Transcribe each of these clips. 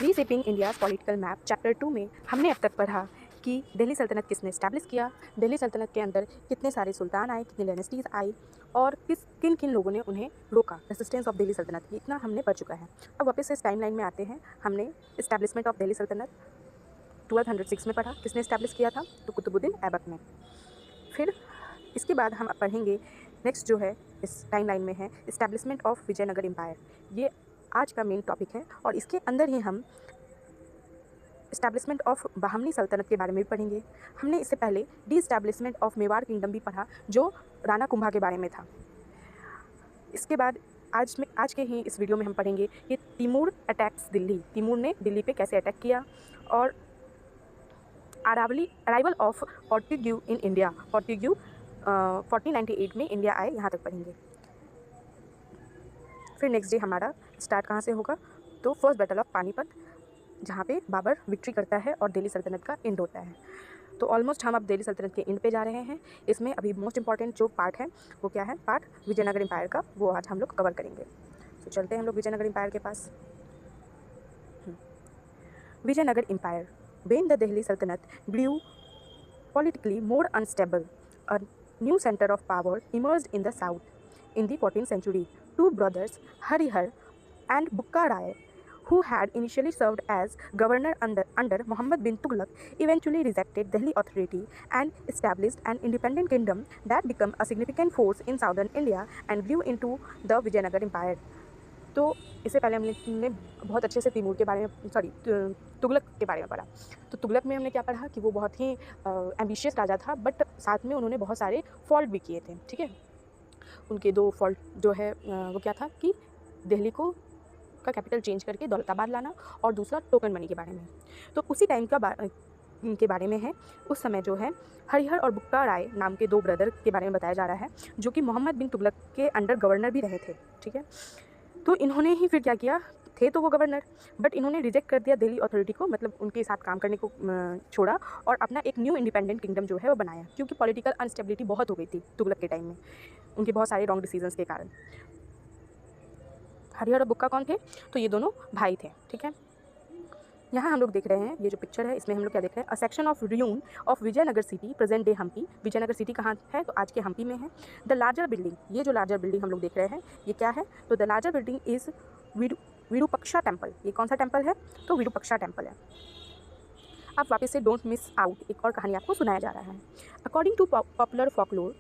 रीसेपिंग India's political map chapter 2 में हमने अब तक पढ़ा कि दिल्ली सल्तनत किसने इस्टेब्लिश किया, दिल्ली सल्तनत के अंदर कितने सारे सुल्तान आए, कितनी डायनेस्टीज़ आई और किन किन लोगों ने उन्हें रोका। रेसिस्टेंस ऑफ दिल्ली सल्तनत की इतना हमने पढ़ चुका है। अब वापस से इस टाइमलाइन में आते हैं। हमने इस्टेब्लिशमेंट ऑफ दिल्ली सल्तनत 1206 में पढ़ा। किसने इस्टेब्लिश किया था? तो कुतुबुद्दीन ऐबक ने। फिर इसके बाद हम अब पढ़ेंगे नेक्स्ट जो है इस टाइमलाइन में है इस्टेब्लिशमेंट ऑफ विजयनगर एम्पायर। ये आज का मेन टॉपिक है और इसके अंदर ही हम इस्टेब्लिशमेंट ऑफ बहमनी सल्तनत के बारे में भी पढ़ेंगे। हमने इससे पहले D establishment of Mewar kingdom भी पढ़ा जो राणा कुंभा के बारे में था। इसके बाद आज के ही इस वीडियो में हम पढ़ेंगे कि तिमूर अटैक्स दिल्ली। तिमूर ने दिल्ली पे कैसे अटैक किया और arrival of Portuguese in India. Portuguese 1498 में इंडिया आए, यहाँ तक पढ़ेंगे। फिर नेक्स्ट डे हमारा स्टार्ट कहाँ से होगा? तो फर्स्ट बैटल ऑफ पानीपत, जहाँ पे बाबर विक्ट्री करता है और दिल्ली सल्तनत का एंड होता है। तो ऑलमोस्ट हम अब दिल्ली सल्तनत के एंड पे जा रहे हैं। इसमें अभी मोस्ट इंपॉर्टेंट जो पार्ट है वो क्या है? पार्ट विजयनगर एम्पायर का, वो आज हम लोग कवर करेंगे। तो चलते हैं हम लोग विजयनगर एम्पायर के पास। Vijayanagar empire. When the Delhi Sultanate grew politically more unstable, a new center of power emerged in the south. In the 14th century, two brothers, Harihar and Bukka Rai, who had initially served as governor under Muhammad bin Tughlaq, eventually rejected Delhi authority and established an independent kingdom that became a significant force in southern India and grew into the Vijayanagar Empire. तो इससे पहले हमने बहुत अच्छे से तैमूर के बारे में तुगलक के बारे में पढ़ा। तो तुगलक में हमने क्या पढ़ा कि वो बहुत ही एम्बिशियस राजा था, बट साथ में उन्होंने बहुत सारे फॉल्ट भी किए थे। ठीक है, उनके दो फॉल्ट जो है वो क्या था कि दिल्ली का कैपिटल चेंज करके दौलताबाद लाना और दूसरा टोकन मनी के बारे में। तो उसी टाइम के बारे में है। उस समय जो है हरिहर और बुक्का राय नाम के दो ब्रदर के बारे में बताया जा रहा है, जो कि मोहम्मद बिन तुगलक के अंडर गवर्नर भी रहे थे। ठीक है, तो इन्होंने ही फिर क्या किया, थे तो वो गवर्नर, बट इन्होंने रिजेक्ट कर दिया दिल्ली अथॉरिटी को, मतलब उनके साथ काम करने को छोड़ा और अपना एक न्यू इंडिपेंडेंट किंगडम जो है वो बनाया, क्योंकि पॉलिटिकल अनस्टेबिलिटी बहुत हो गई थी तुगलक के टाइम में, उनके बहुत सारे रॉन्ग डिसीजंस के कारण। हरिहर और बुक्का कौन थे? तो ये दोनों भाई थे। ठीक है, यहाँ हम लोग देख रहे हैं, ये जो पिक्चर है इसमें हम लोग क्या देख रहे हैं? A section of ruin of Vijayanagara city, present day Hampi. Vijayanagara city कहाँ है? तो आज के हम्पी में है। द लार्जर बिल्डिंग, ये जो लार्जर बिल्डिंग हम लोग देख रहे हैं ये क्या है? तो the larger building is Virupaksha temple. ये कौन सा टेम्पल है? तो विरूपक्षा टेम्पल है। अब वापस से डोंट मिस आउट, एक और कहानी आपको सुनाया जा रहा है। According to popular folklore,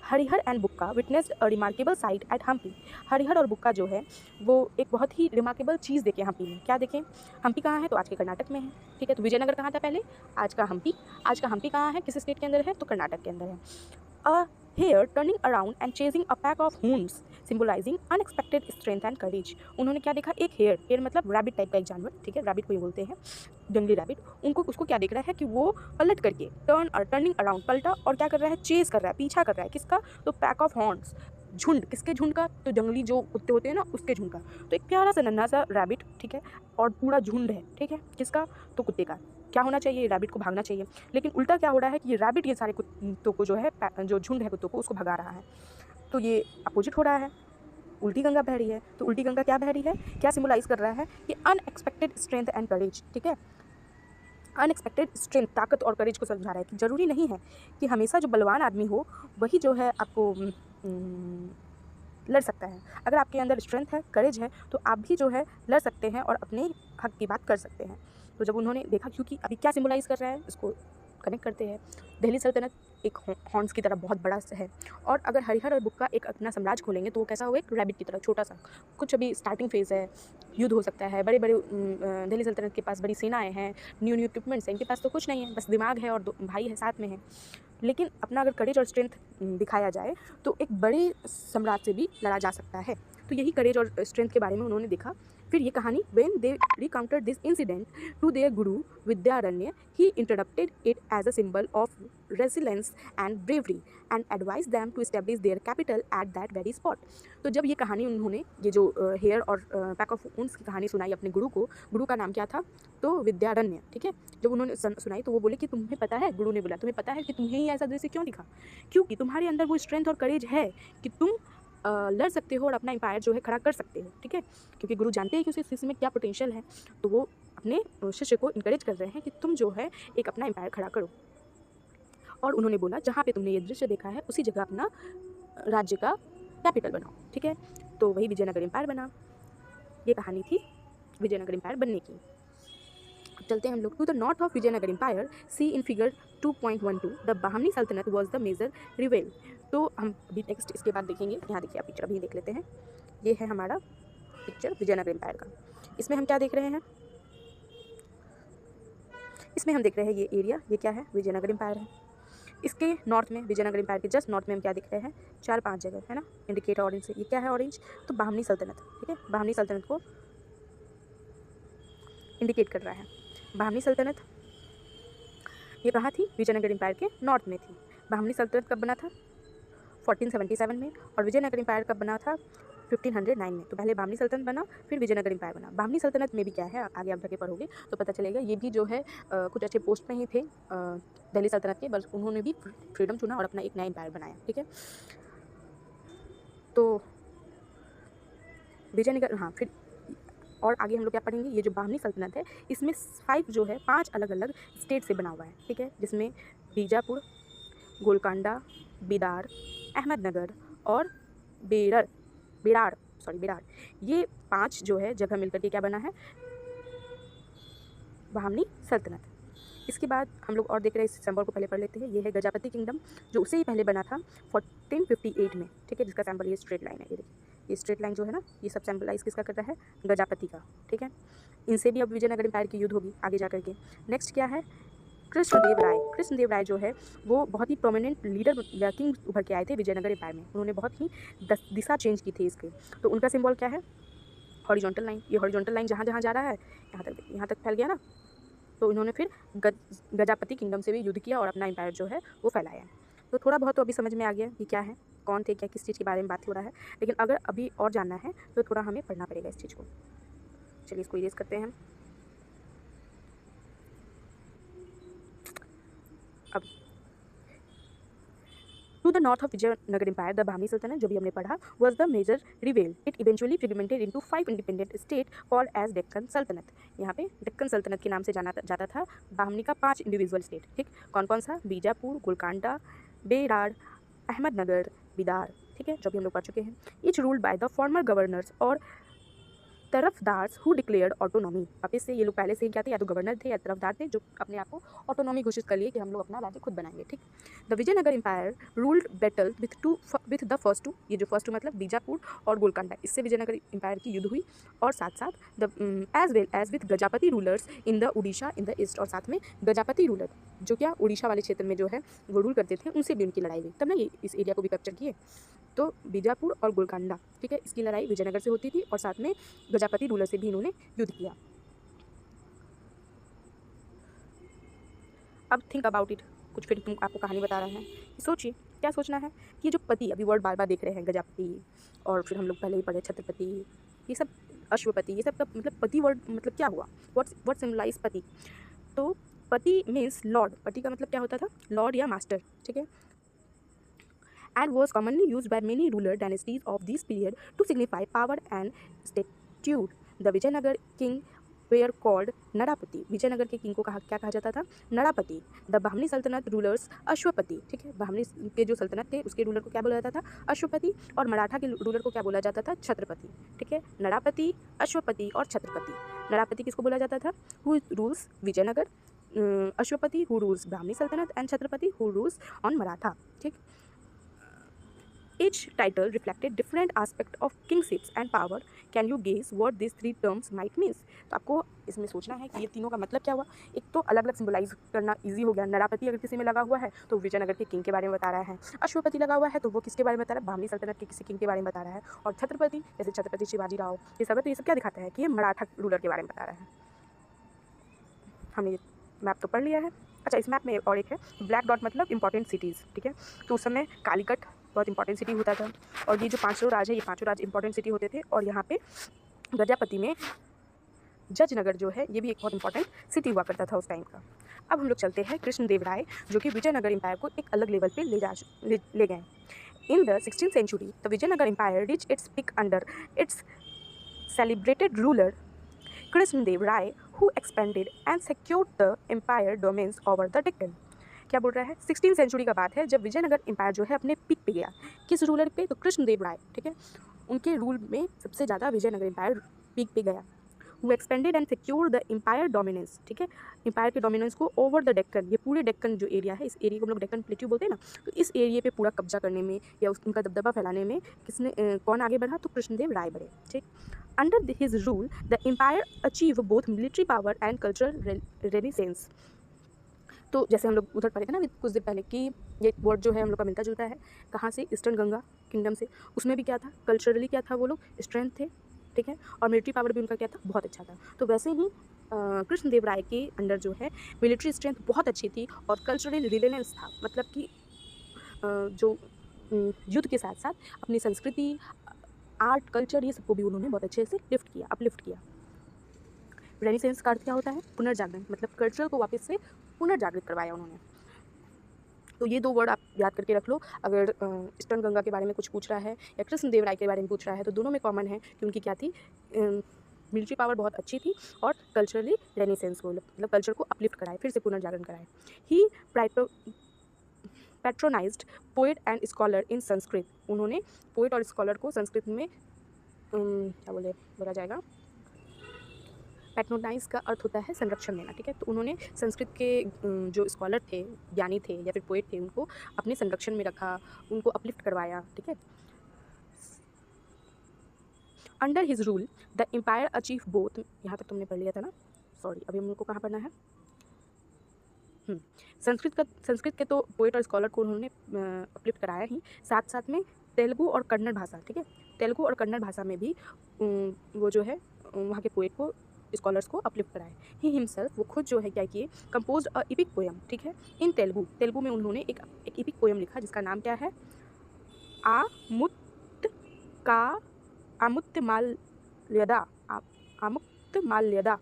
Harihara and Bukka witnessed a remarkable sight at Hampi. Harihara और बुक्का जो है वो एक बहुत ही रिमार्केबल चीज़ देखे हम्पी में। क्या देखें? हम्पी कहाँ है? तो आज के कर्नाटक में है। ठीक है, तो विजयनगर कहाँ था पहले? आज का हम्पी। आज का हम्पी कहाँ है? किस स्टेट के अंदर है? तो कर्नाटक के अंदर है। A hare turning around and chasing a pack of Huns symbolising unexpected strength and courage. उन्होंने क्या देखा? एक हेयर मतलब रैबिट टाइप का एक जानवर। ठीक है, रैबिट को ही बोलते हैं, जंगली रैबिट। उसको क्या देख रहा है कि वो पलट करके टर्निंग अराउंड पलटा और क्या कर रहा है? चेज कर रहा है, पीछा कर रहा है। किसका? तो पैक ऑफ हॉर्न्स, झुंड। किसके झुंड का? तो जंगली जो कुत्ते होते हैं ना, उसके झुंड का। तो एक प्यारा सा नन्हा सा रैबिट, ठीक है, और पूरा झुंड है। ठीक है, किसका? तो कुत्ते का। क्या होना चाहिए? रैबिट को भागना चाहिए, लेकिन उल्टा क्या हो रहा है कि ये रैबिट ये सारे कुत्तों को जो है, जो झुंड है कुत्तों को, उसको भगा रहा है। तो ये अपोजिट हो रहा है, उल्टी गंगा बह रही है। तो उल्टी गंगा क्या बह रही है? क्या सिम्बलाइज कर रहा है? कि अनएक्सपेक्टेड स्ट्रेंथ एंड करेज। ठीक है, अनएक्सपेक्टेड स्ट्रेंथ, ताकत और करेज को समझा रहा है कि ज़रूरी नहीं है कि हमेशा जो बलवान आदमी हो वही जो है आपको लड़ सकता है। अगर आपके अंदर स्ट्रेंथ है, करेज है, तो आप भी जो है लड़ सकते हैं और अपने हक की बात कर सकते हैं। तो जब उन्होंने देखा, क्योंकि अभी क्या सिम्बलाइज़ कर रहा है, इसको कनेक्ट करते हैं। दिल्ली सल्तनत एक हॉर्न्स की तरह बहुत बड़ा है, और अगर हरिहर और बुक्का एक अपना साम्राज्य खोलेंगे तो वो कैसा होगा? एक रैबिट की तरह छोटा सा। कुछ अभी स्टार्टिंग फेज़ है, युद्ध हो सकता है, बड़े बड़े दिल्ली सल्तनत के पास बड़ी सेनाएँ हैं, न्यू इक्विपमेंट्स हैं, इनके पास तो कुछ नहीं है, बस दिमाग है और दो भाई है साथ में है। लेकिन अपना अगर करेज और स्ट्रेंथ दिखाया जाए तो एक बड़े साम्राज्य से भी लड़ा जा सकता है। तो यही करेज और स्ट्रेंथ के बारे में उन्होंने देखा। फिर ये कहानी, when they recounted this incident to their guru Vidyaranya, he interpreted it as a symbol of resilience and bravery and advise them to establish their capital at that very spot. तो जब ये कहानी उन्होंने, ये जो हेयर और पैक ऑफ ऊन्स की कहानी सुनाई अपने गुरु को, गुरु का नाम क्या था? तो विद्यारण्य। ठीक है, जब उन्होंने सुनाई तो वो बोले कि तुम्हें पता है, गुरु ने बोला तुम्हें पता है कि तुम्हें ही ऐसा दृश्य क्यों दिखा? क्योंकि तुम्हारे अंदर वो स्ट्रेंथ और करेज है कि तुम लड़ सकते हो और अपना एम्पायर जो है खड़ा कर सकते हो, ठीक है, क्योंकि गुरु जानते हैं कि उस शिष्य में क्या पोटेंशियल है, तो वो अपने शिष्य को इनकरेज कर रहे हैं कि तुम जो है एक अपना एम्पायर खड़ा करो। और उन्होंने बोला जहाँ पे तुमने ये दृश्य देखा है उसी जगह अपना राज्य का कैपिटल बनाओ, ठीक है, तो वही विजयनगर एम्पायर बना। ये कहानी थी विजयनगर एम्पायर बनने की। अब चलते हैं हम लोग to the north of Vijayanagar empire, see in figure 2.12 the Bahmani Saltanat was the major रिवेल। तो हम अभी टेक्स्ट इसके बाद देखेंगे। यहाँ देखिए आप पिक्चर अभी देख लेते हैं। ये है हमारा पिक्चर विजयनगर एम्पायर का। इसमें हम क्या देख रहे हैं, इसमें हम देख रहे हैं ये एरिया, ये क्या है, विजयनगर एम्पायर है। इसके नॉर्थ में, विजयनगर एम्पायर के जस्ट नॉर्थ में हम क्या देख रहे हैं, 4-5 जगह है ना, इंडिकेट ऑरेंज से। ये क्या है ऑरेंज, तो बाहमनी सल्तनत, ठीक है, बाहमनी सल्तनत को इंडिकेट कर रहा है। बाहमनी सल्तनत ये कहाँ थी, विजयनगर एम्पायर के नॉर्थ में थी। बाहमनी सल्तनत कब बना था, 1477 में, और विजयनगर एम्पायर कब बना था, 1509 में। तो पहले बाहमनी सल्तनत बना, फिर विजयनगर एम्पायर बना। बाहमनी सल्तनत में भी क्या है, आगे आप जाके पढ़ोगे तो पता चलेगा, ये भी जो है कुछ अच्छे पोस्ट में ही थे दिल्ली सल्तनत के, बस उन्होंने भी फ्रीडम चुना और अपना एक नया एम्पायर बनाया, ठीक है। तो विजयनगर, हाँ, फिर और आगे हम लोग क्या पढ़ेंगे, ये जो बाहमनी सल्तनत है इसमें 5 अलग अलग स्टेट से बना हुआ है, ठीक है, जिसमें बीजापुर, गोलकांडा, बिदार, अहमदनगर और बेरार, ये 5 जो है जगह मिलकर के क्या बना है, बाहमनी सल्तनत। इसके बाद हम लोग और देख रहे हैं, इस सिंबल को पहले पढ़ लेते हैं। ये है गजापति किंगडम, जो उससे ही पहले बना था 1458 में, ठीक है, जिसका सिंबल ये स्ट्रेट लाइन है। ये देखिए, ये स्ट्रेट लाइन जो है ना, ये सब सिंबलाइज किसका कर रहा है, गजापति का, ठीक है। इनसे भी अब विजयनगर एम्पायर की युद्ध होगी आगे जा करके। नेक्स्ट क्या है, कृष्णदेव राय जो है वो बहुत ही प्रोमिनेंट लीडर या किंग उभर के आए थे विजयनगर एम्पायर में। उन्होंने बहुत ही दिशा चेंज की थी इसके। तो उनका सिंबल क्या है, हॉरिजॉन्टल लाइन। ये हॉरिजॉन्टल लाइन जहाँ जहाँ जा रहा है यहाँ तक फैल गया ना, तो इन्होंने फिर गजापति किंगडम से भी युद्ध किया और अपना एम्पायर जो है वो फैलाया। तो थोड़ा बहुत तो अभी समझ में आ गया कि क्या है, कौन थे, क्या किस चीज़ के बारे में बात हो रहा है। लेकिन अगर अभी और जानना है तो थोड़ा हमें पढ़ना पड़ेगा इस चीज़ को। चलिए इसको इरेज करते हैं हम। अब to the north of Vijayanagar empire the Bahmani Saltanat, जो भी हमने पढ़ा, was the major rival. It eventually fragmented into 5 independent state called as Deccan Saltanat. यहाँ पे डेक्कन सल्तनत के नाम से जाना जाता था बाहमनी का 5 इंडिविजुअल स्टेट, ठीक, कौन कौन सा, बीजापुर, गोलकांडा, बेरार, अहमदनगर, बिदार, ठीक है, जो भी हम लोग पढ़ चुके हैं। Etch ruled by the former governors और तरफदार्स हु डिक्लेयर्ड ऑटोनॉमी। वापस से ये लोग पहले से ही क्या थे, या तो गवर्नर थे या तरफदार थे जो अपने आप को ऑटोनॉमी घोषित कर लिए कि हम लोग अपना राज्य खुद बनाएंगे, ठीक। The Vijayanagara empire ruled battle with the first two, ये जो फर्स्ट टू मतलब बीजापुर और गोलकांडा, इससे विजयनगर एम्पायर की युद्ध हुई। और साथ साथ the as well as with Gajapati rulers in the Orissa in the east, और साथ में गजापति रूलर जो क्या उड़ीसा वाले क्षेत्र में जो है वो रूल करते थे, उनसे भी उनकी लड़ाई हुई, तब ना ये इस एरिया को भी कैप्चर किए। तो बीजापुर और गोलकांडा, ठीक है, इसकी लड़ाई विजयनगर से होती थी और साथ में गजापति रूलर से भी इन्होंने युद्ध किया। अब थिंक अबाउट इट, कुछ फिर तुम आपको कहानी बता रहा है, सोचिए क्या सोचना है कि ये जो पति, अभी वर्ड बार बार देख रहे हैं, गजापति, और फिर हम लोग पहले ही पढ़े छत्रपति, ये सब अश्वपति, ये सब का मतलब पति वर्ड मतलब क्या हुआ, व्हाट सिम्बलाइज पति। तो पति मीन्स लॉर्ड, पति का मतलब क्या होता था, लॉर्ड या मास्टर, ठीक है, and was commonly used by many ruler dynasties of this period to signify power and stature. The Vijayanagar king were called नड़ापति, Vijayanagar के किंग को क्या कहा जाता था, नड़ापति। द बाहमनी सल्तनत रूलर्स अश्वपति, ठीक है, बाहमनी के जो सल्तनत थे उसके रूलर को क्या बोला जाता था, अश्वपति, और मराठा के रूलर को क्या बोला जाता था, छत्रपति, ठीक है, नड़ापति, अश्वपति और छत्रपति। नड़ापति किसको बोला जाता था, who rules Vijayanagar, Ashwapati who rules Bahmani Saltanat, and Chhatrapati who rules on Maratha, ठीक। Each title reflected different aspect of kingships and power. Can you guess what these 3 terms might mean? तो आपको इसमें सोचना है कि ये तीनों का मतलब क्या हुआ। एक तो अलग अलग सिंबलाइज करना इजी हो गया, नड़ापति अगर किसी में लगा हुआ है तो विजयनगर के किंग के बारे में बता रहा है, अश्वपति लगा हुआ है तो वो किसके बारे में बता रहा है, बाहमनी सल्तनत के किसी किंग के बारे में बता रहा है, और छत्रपति जैसे छत्रपति शिवाजी राव, ये सब है, तो ये सब क्या दिखाता है कि ये मराठा रूलर के बारे में बता रहा है। हमने ये मैप तो पढ़ लिया है। अच्छा, इस मैप में और एक है ब्लैक डॉट, मतलब इंपॉर्टेंट सिटीज़, ठीक है, तो उस समय कालीकट बहुत इंपॉर्टेंट सिटी होता था, और ये जो 5 राज है, ये 5 राज इंपॉर्टेंट सिटी होते थे, और यहाँ पे गजापति में जजनगर जो है ये भी एक बहुत इंपॉर्टेंट सिटी हुआ करता था उस टाइम का। अब हम लोग चलते हैं कृष्णदेव राय, जो कि विजयनगर एम्पायर को एक अलग लेवल पे ले गए। In the 16th century, the Vijayanagar Empire reached its peak under its celebrated ruler Krishnadev Rai, who expanded and secured the empire domains over the Deccan. क्या बोल रहा है, 16 सेंचुरी का बात है जब विजयनगर एम्पायर जो है अपने पीक पे गया। किस रूलर पे? तो कृष्णदेव राय, ठीक है, उनके रूल में सबसे ज़्यादा विजयनगर एम्पायर पीक पे गया। वो expanded and secure the empire dominance, ठीक है, एम्पायर के डोमिनेंस को ओवर द डेक्कन, ये पूरे डेक्कन जो एरिया है, इस एरिया को हम लोग डेक्कन प्लेट्यू बोलते हैं ना, तो इस एरिया पे पूरा कब्जा करने में या उनका दबदबा फैलाने में किसने कौन आगे बढ़ा? तो कृष्णदेव राय बढ़े, ठीक। Under his rule the empire achieve both military power and cultural renaissance. तो जैसे हम लोग उधर पढ़े थे ना कुछ देर पहले कि ये वर्ड जो है हम लोग का मिलता जुलता है, कहाँ से? ईस्टर्न गंगा किंगडम से। उसमें भी क्या था? कल्चरली क्या था? वो लोग स्ट्रेंथ थे, ठीक है, और मिलिट्री पावर भी उनका क्या था? बहुत अच्छा था। तो वैसे ही कृष्णदेव राय के अंडर जो है मिलिट्री स्ट्रेंथ बहुत अच्छी थी और कल्चरल रिलेवेंस था, मतलब कि जो युद्ध के साथ साथ अपनी संस्कृति, आर्ट, कल्चर, ये सबको भी उन्होंने बहुत अच्छे से अपलिफ्ट किया। रेनेसेंस का अर्थ क्या होता है? पुनर्जागरण, मतलब कल्चर को वापस से पुनर्जागृत करवाया उन्होंने। तो ये दो वर्ड आप याद करके रख लो। अगर ईस्टर्न गंगा के बारे में कुछ पूछ रहा है या कृष्णदेव राय के बारे में पूछ रहा है तो दोनों में कॉमन है कि उनकी क्या थी? मिलिट्री पावर बहुत अच्छी थी और कल्चरली रेनेसेंस को, मतलब कल्चर को अपलिफ्ट कराए, फिर से पुनर्जागरण कराए। He patronised poet and scholar in Sanskrit. उन्होंने पोएट और स्कॉलर को संस्कृत में क्या बोला जाएगा? पैट्रोनाइज का अर्थ होता है संरक्षण देना, ठीक है। तो उन्होंने संस्कृत के जो स्कॉलर थे, ज्ञानी थे या फिर पोएट थे, उनको अपने संरक्षण में रखा, उनको अपलिफ्ट करवाया, ठीक है। Under his rule the empire achieve both, यहाँ तक तुमने पढ़ लिया था ना, सॉरी, अभी हम लोग को कहाँ पढ़ना है? संस्कृत के तो पोएट और स्कॉलर को उन्होंने अपलिफ्ट कराया ही, साथ साथ में तेलुगु और कन्नड़ भाषा, ठीक है, तेलुगु और कन्नड़ भाषा में भी वो जो है वहाँ के पोएट को, स्कॉलर्स को अपलिफ्ट कराए। ही हिमसेल्फ, वो खुद जो है क्या किए? कंपोज्ड अ इपिक पोएम, ठीक है, इन तेलुगु में उन्होंने एक इपिक पोएम लिखा जिसका नाम क्या है? Amuktamalyada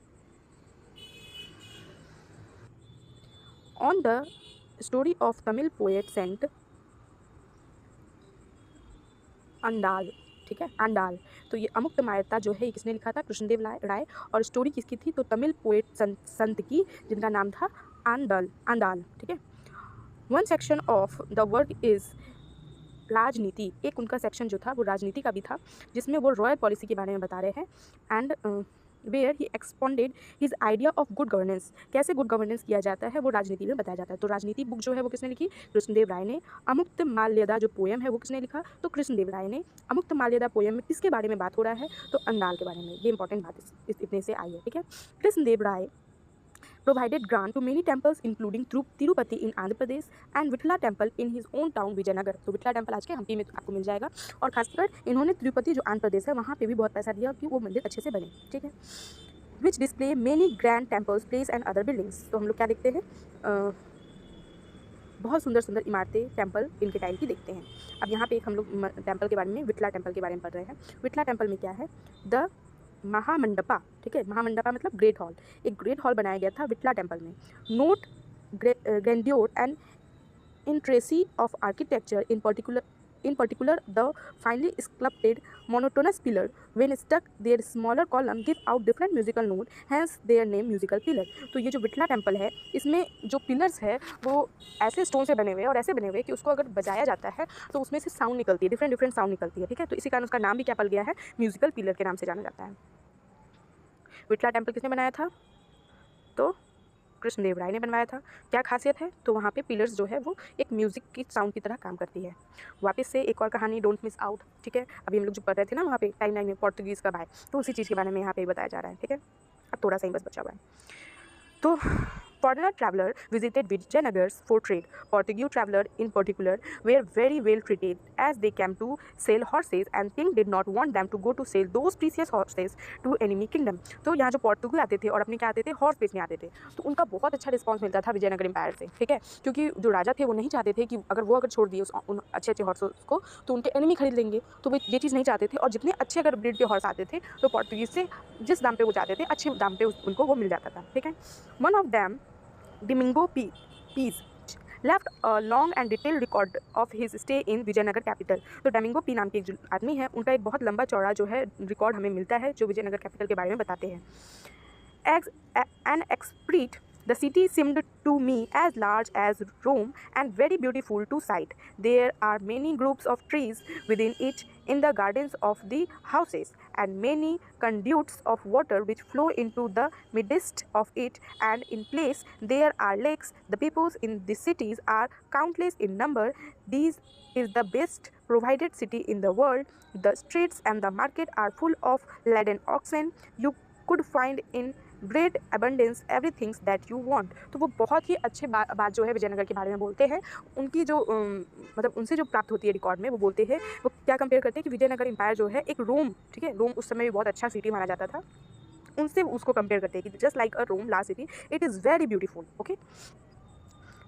on the story of Tamil poet saint Andal, ठीक है, अंडाल। तो ये अमुक्तमाल्यदा जो है ये किसने लिखा था? कृष्णदेव राय। और स्टोरी किसकी थी? तो तमिल पोएट संत की, जिनका नाम था अंडाल, ठीक है। One section of the work is राजनीति, एक उनका सेक्शन जो था वो राजनीति का भी था, जिसमें वो रॉयल पॉलिसी के बारे में बता रहे हैं। And where he expounded his idea of good governance, कैसे गुड गवर्नेंस किया जाता है वो राजनीति में बताया जाता है। तो राजनीति बुक जो है वो किसने लिखी? कृष्णदेव राय ने। अमुक्तमाल्यदा जो पोएम है वो किसने लिखा? तो कृष्णदेव राय ने। अमुक्तमाल्यदा पोएम में किसके बारे में बात हो रहा है? तो अंडाल के बारे में। ये इंपॉर्टेंट बात इतने से आई है, ठीक है। Krishnadeva Raya provided grant to many temples including Tirupati in Andhra Pradesh and Vitthala temple in his own town Vijayanagar. तो विठला टेम्पल आज के हम्पी में आपको मिल जाएगा। और खासकर इन्होंने तिरुपति जो आंध्र प्रदेश है वहाँ पे भी बहुत पैसा दिया कि वो मंदिर अच्छे से बने, ठीक है। विच display many grand temples place and other buildings. तो हम लोग क्या देखते हैं? बहुत सुंदर सुंदर इमारतें, टेम्पल इनके टाइम की देखते हैं। अब यहाँ पे एक हम लोग टेम्पल के बारे में, विठला टेम्पल के बारे में पढ़ रहे हैं। विठला टेम्पल में क्या है? द महामंडपा, ठीक है, महामंडपा मतलब ग्रेट हॉल। एक ग्रेट हॉल बनाया गया था विठला टेम्पल में। Note grandeur and intricacy of architecture in particular the finely sculpted monotonous pillar when stuck their smaller column give out different musical note, hence their name musical pillar। तो ये जो Vitthala temple है इसमें जो पिलर्स है वो ऐसे स्टोन से बने हुए हैं और ऐसे बने हुए हैं कि उसको अगर बजाया जाता है तो उसमें से साउंड निकलती है, डिफरेंट साउंड निकलती है, ठीक है। तो इसी कारण उसका नाम भी क्या पड़ गया है? म्यूजिकल पिलर के नाम से जाना जाता है। विठला टेम्पल किसने बनाया था? तो कृष्णदेव राय ने बनवाया था। क्या खासियत है? तो वहाँ पे पिलर्स जो है वो एक म्यूज़िक की साउंड की तरह काम करती है। वापस से एक और कहानी, डोंट मिस आउट, ठीक है। अभी हम लोग जो पढ़ रहे थे ना वहाँ पे टाइम लाइन में पोर्तुगीज़ का भाई, तो उसी चीज़ के बारे में यहाँ पे बताया जा रहा है, ठीक है। अब थोड़ा सा ही बस बचा हुआ है। तो foreigner traveler visited Vijayanagar for trade. Portuguese traveler in particular were very well treated as they came to sell horses and king did not want them to go to sell those precious horses to enemy kingdom। तो यहाँ जो पोर्तुगीज आते थे और अपने क्या आते थे? हॉर्स बेचने आते थे, तो उनका बहुत अच्छा रिस्पॉन्स मिलता था विजयनगर एम्पायर से, ठीक है। क्योंकि जो राजा थे वो नहीं चाहते थे कि अगर छोड़ दिए उन अच्छे अच्छे हॉर्सेस को तो उनके एनिमी खरीद लेंगे, तो वो ये चीज़ नहीं चाहते थे। और जितने अच्छे अगर ब्रीड के हॉर्स आते थे तो पोर्तुगीज से जिस दाम पे वो चाहते थे अच्छे दाम पे उनको वो मिल जाता था, ठीक है। One of them Domingo Pires left a long and detailed record of his stay in Vijayanagara capital. तो डोमिंगो पी नाम के एक जो आदमी है, उनका एक बहुत लंबा चौड़ा जो है रिकॉर्ड हमें मिलता है, जो विजयनगर कैपिटल के बारे में बताते हैं। As an expert, the city seemed to me as large as Rome and very beautiful to sight. There are many groups of trees within it in the gardens of the houses, and many conduits of water which flow into the midst of it, and in place there are lakes. The peoples in the cities are countless in number. This is the best provided city in the world. The streets and the market are full of laden oxen. You could find in great abundance every things that you want. तो वो बहुत ही अच्छे बात जो है विजयनगर के बारे में बोलते हैं। उनकी जो मतलब उनसे जो प्राप्त होती है रिकॉर्ड में, वो बोलते हैं, वो क्या कंपेयर करते हैं कि विजयनगर एम्पायर जो है एक रोम, ठीक है, रोम उस समय भी बहुत अच्छा सिटी माना जाता था, उनसे उसको कंपेयर करते हैं कि just like a Rome last city it is very beautiful. Okay,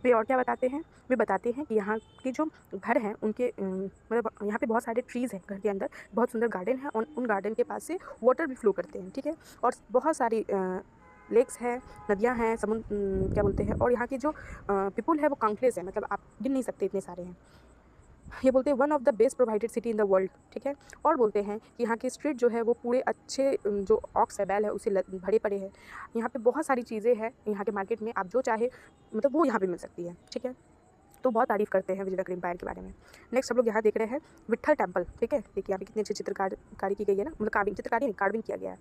वे और क्या बताते हैं, वे बताते हैं कि यहाँ के जो घर हैं उनके मतलब यहाँ पे बहुत सारे ट्रीज़ हैं घर के अंदर, बहुत सुंदर गार्डन है, और उन गार्डन के पास से वाटर भी फ्लो करते हैं, ठीक है, और बहुत सारी लेक्स हैं, नदियाँ हैं, समुद्र क्या बोलते हैं, और यहाँ की जो पीपुल है वो काउंटलेस है, मतलब आप गिन नहीं सकते इतने सारे हैं। ये बोलते हैं one of the best provided city in the world, ठीक है, और बोलते हैं कि यहाँ की स्ट्रीट जो है वो पूरे अच्छे जो ऑक्स है, बैल है, उसे भरे पड़े हैं। यहाँ पे बहुत सारी चीज़ें हैं यहाँ के मार्केट में, आप जो चाहे मतलब वो यहाँ पे मिल सकती है, ठीक है। तो बहुत तारीफ़ करते हैं विजयनगर एम्पायर के बारे में। नेक्स्ट हम लोग यहाँ देख रहे हैं विट्ठल टेम्पल, ठीक है। देखिए यहाँ पे कितनी अच्छी चित्रकारी की गई है ना, मतलब चित्रकारी नहीं, कार्विंग किया गया है,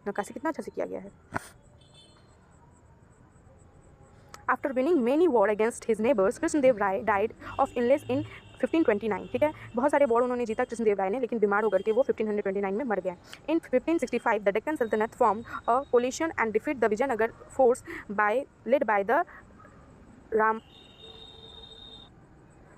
नक्काशी कितना अच्छा से किया गया है। After winning many war against his neighbors, Krishnadeva Rai died of illness in 1529, ठीक है। बहुत सारे वॉर उन्होंने जीता कृष्णदेव राय ने, लेकिन बीमार होकर के वो 1529 में मर गया। In 1565 the Deccan Sultanate formed a coalition and defeated the Vijayanagar force led by the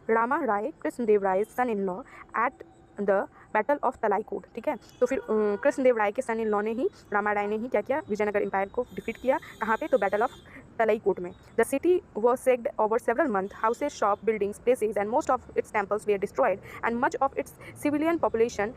Rama Rai, Krishnadeva Rai's son-in-law at the battle of Talikot, ठीक है। तो फिर कृष्णदेव राय के सन इन लॉ ने ही, रामा राय ने ही क्या किया, विजयनगर एम्पायर को डिफीट किया। कहाँ पे, तो बैटल ऑफ तलाईकोट में। The city was sacked over several month, houses, shop, buildings, places and most of its temples were destroyed and much of its civilian population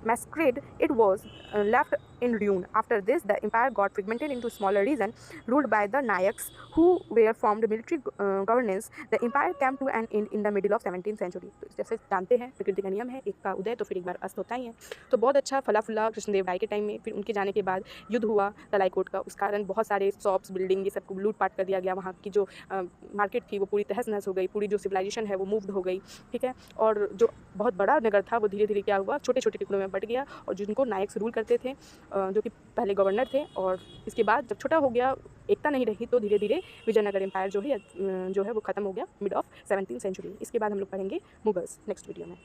massacred. It was left in ruin. After this, the empire got fragmented into smaller regions ruled by the Nayaks, who were formed military governance. The empire came to an end in the middle of 17th century. तो जैसे जानते हैं प्रकृति का नियम है, एक का उदय तो फिर एक बार अस्त होता ही है। तो बहुत अच्छा फला फूला कृष्णदेव राय के टाइम में। फिर उनके जाने के बाद युद्ध हुआ तलाईकोट का, उस कारण बहुत सारे शॉप्स, बिल्डिंग, ये सब को लूटपाट कर दिया गया। वहाँ की जो मार्केट थी वो पूरी तहस नहस हो गई, पूरी जो सिविलाइजेशन है वो मूव्ड हो गई, ठीक है। और जो बहुत बड़ा नगर था वो धीरे धीरे क्या हुआ, छोटे छोटे टुकड़ों में बट गया, और जिनको नायक्स रूल करते थे, जो कि पहले गवर्नर थे, और इसके बाद जब छोटा हो गया, एकता नहीं रही, तो धीरे धीरे विजयनगर एम्पायर जो है वो ख़त्म हो गया मिड ऑफ 17th सेंचुरी। इसके बाद हम लोग पढ़ेंगे मुगल्स नेक्स्ट वीडियो में।